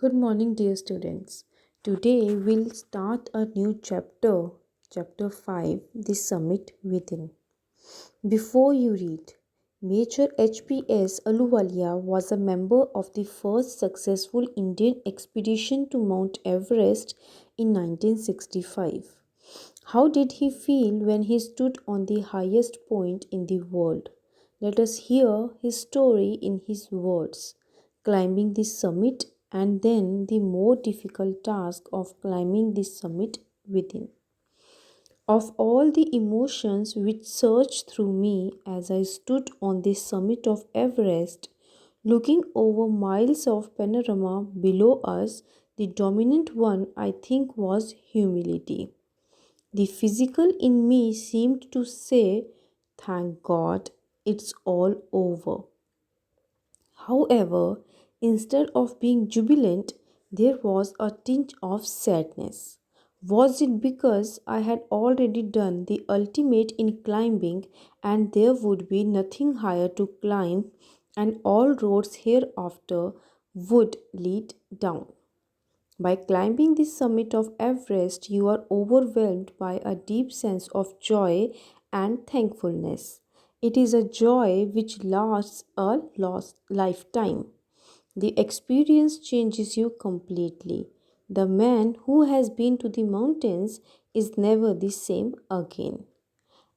Good morning, dear students. Today we'll start a new chapter, chapter 5, The Summit Within. Before you read, Major HPS Aluwalia was a member of the first successful Indian expedition to Mount Everest in 1965. How did he feel when he stood on the highest point in the world? Let us hear his story in his words. Climbing the summit and then the more difficult task of climbing the summit within. Of all the emotions which surged through me as I stood on the summit of Everest, looking over miles of panorama below us, the dominant one I think was humility. The physical in me seemed to say, "Thank God, it's all over." However, instead of being jubilant, there was a tinge of sadness. Was it because I had already done the ultimate in climbing and there would be nothing higher to climb and all roads hereafter would lead down? By climbing the summit of Everest, you are overwhelmed by a deep sense of joy and thankfulness. It is a joy which lasts a lost lifetime. The experience changes you completely. The man who has been to the mountains is never the same again.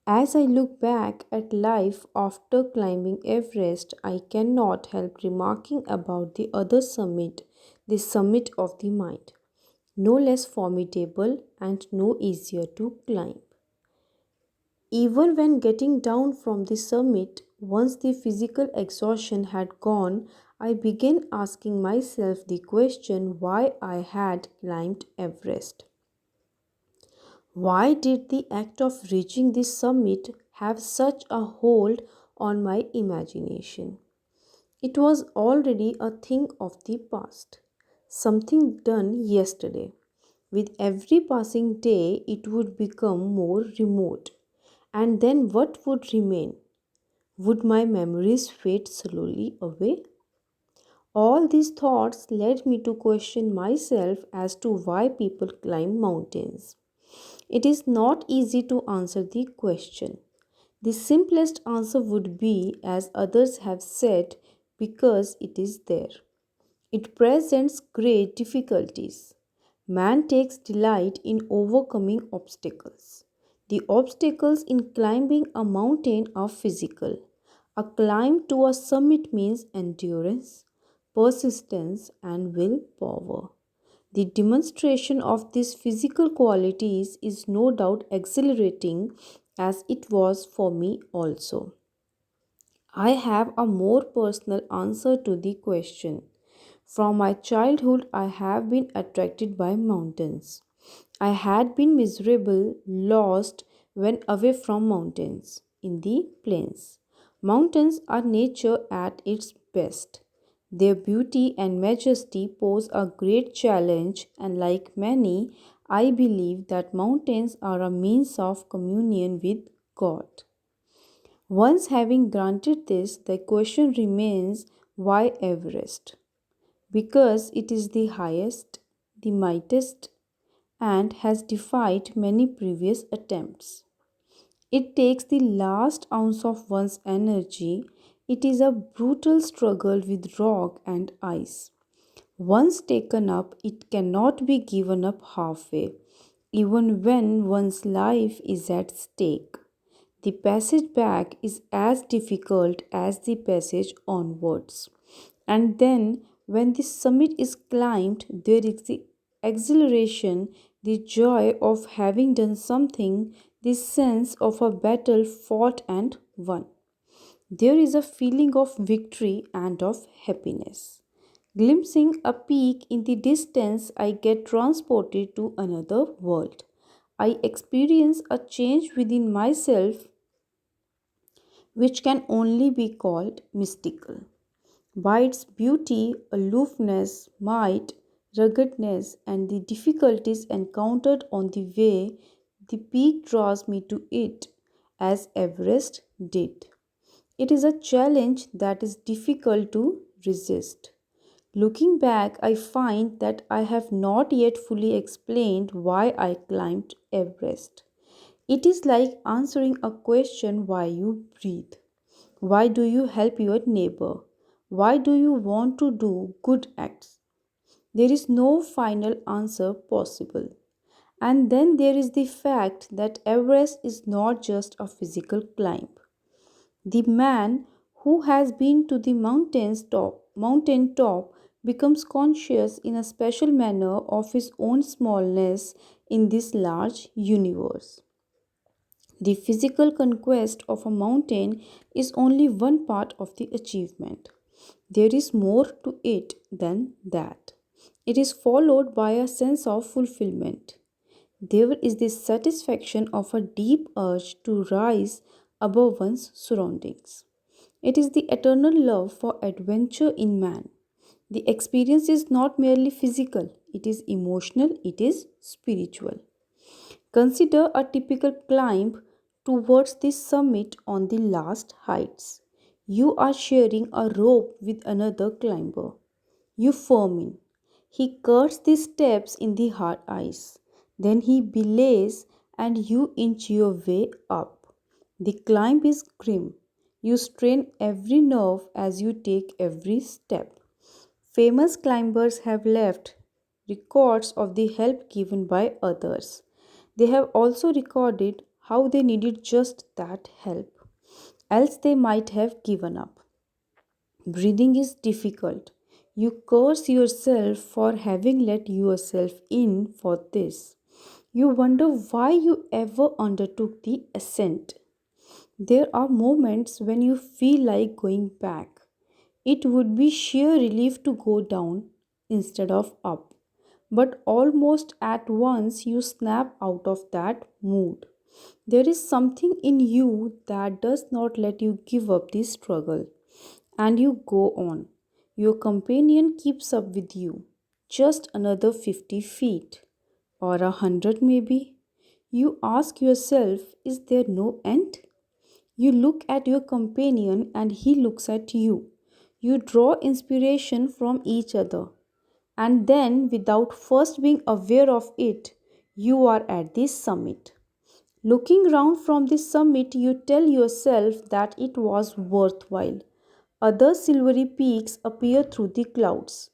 As I look back at life after climbing Everest, I cannot help remarking about the other summit, the summit of the mind. No less formidable and no easier to climb. Even when getting down from the summit, once the physical exhaustion had gone, I began asking myself the question why I had climbed Everest. Why did the act of reaching the summit have such a hold on my imagination? It was already a thing of the past, something done yesterday. With every passing day, it would become more remote. And then what would remain? Would my memories fade slowly away? All these thoughts led me to question myself as to why people climb mountains. It is not easy to answer the question. The simplest answer would be, as others have said, because it is there. It presents great difficulties. Man takes delight in overcoming obstacles. The obstacles in climbing a mountain are physical. A climb to a summit means endurance, persistence, and willpower. The demonstration of these physical qualities is no doubt exhilarating as it was for me also. I have a more personal answer to the question. From my childhood, I have been attracted by mountains. I had been miserable, lost when away from mountains, in the plains. Mountains are nature at its best. Their beauty and majesty pose a great challenge, and like many, I believe that mountains are a means of communion with God. Once having granted this, the question remains why Everest? Because it is the highest, the mightiest, and has defied many previous attempts. It takes the last ounce of one's energy. It is a brutal struggle with rock and ice. Once taken up, it cannot be given up halfway, even when one's life is at stake. The passage back is as difficult as the passage onwards. And then, when the summit is climbed, there is the exhilaration, the joy of having done something, the sense of a battle fought and won. There is a feeling of victory and of happiness. Glimpsing a peak in the distance, I get transported to another world. I experience a change within myself which can only be called mystical. By its beauty, aloofness, might, ruggedness, and the difficulties encountered on the way, the peak draws me to it, as Everest did. It is a challenge that is difficult to resist. Looking back, I find that I have not yet fully explained why I climbed Everest. It is like answering a question: why you breathe? Why do you help your neighbor? Why do you want to do good acts? There is no final answer possible. And then there is the fact that Everest is not just a physical climb. The man who has been to the mountain top becomes conscious in a special manner of his own smallness in this large universe. The physical conquest of a mountain is only one part of the achievement. There is more to it than that. It is followed by a sense of fulfillment. There is the satisfaction of a deep urge to rise above one's surroundings. It is the eternal love for adventure in man. The experience is not merely physical, it is emotional, it is spiritual. Consider a typical climb towards the summit on the last heights. You are sharing a rope with another climber. You form in. He cuts the steps in the hard ice. Then he belays and you inch your way up. The climb is grim. You strain every nerve as you take every step. Famous climbers have left records of the help given by others. They have also recorded how they needed just that help, else they might have given up. Breathing is difficult. You curse yourself for having let yourself in for this. You wonder why you ever undertook the ascent. There are moments when you feel like going back. It would be sheer relief to go down instead of up. But almost at once you snap out of that mood. There is something in you that does not let you give up the struggle. And you go on. Your companion keeps up with you. Just another 50 feet. Or 100 maybe. You ask yourself, is there no end? You look at your companion and he looks at you. You draw inspiration from each other. And then, without first being aware of it, you are at the summit. Looking round from the summit, you tell yourself that it was worthwhile. Other silvery peaks appear through the clouds.